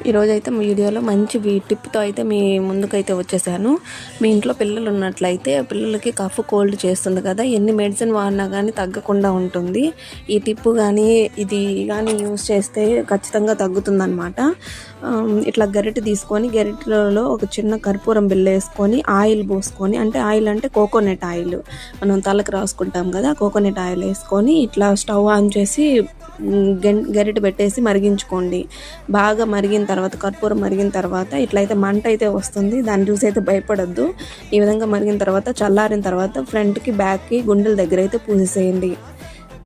ఈరోజైతే మీ వీడియోలో మంచి టిప్తో అయితే మీ ముందుకైతే వచ్చేసాను. మీ ఇంట్లో పిల్లలు ఉన్నట్లయితే పిల్లలకి కఫ్ కోల్డ్ చేస్తుంది కదా, ఎన్ని మెడిసిన్ వాడినా కానీ తగ్గకుండా ఉంటుంది. ఈ టిప్ కానీ ఇది కానీ యూస్ చేస్తే ఖచ్చితంగా తగ్గుతుందన్నమాట. ఇట్లా గరిటె తీసుకొని గరిటెలో ఒక చిన్న కర్పూరం బిళ్ళ వేసుకొని ఆయిల్ పోసుకొని, అంటే ఆయిల్ అంటే కోకోనట్ ఆయిల్ మనం తలకు రాసుకుంటాం కదా, కోకోనట్ ఆయిల్ వేసుకొని ఇట్లా స్టవ్ ఆన్ చేసి గరిటె పెట్టేసి మరిగించుకోండి. బాగా మరిగిన తర్వాత కర్పూరం మరిగిన తర్వాత ఇట్లయితే మంట అయితే వస్తుంది, దాన్ని చూసి అయితే భయపడొద్దు. ఈ విధంగా మరిగిన తర్వాత చల్లారిన తర్వాత ఫ్రంట్కి బ్యాక్కి గుండెల దగ్గర అయితే పూసేసేయండి.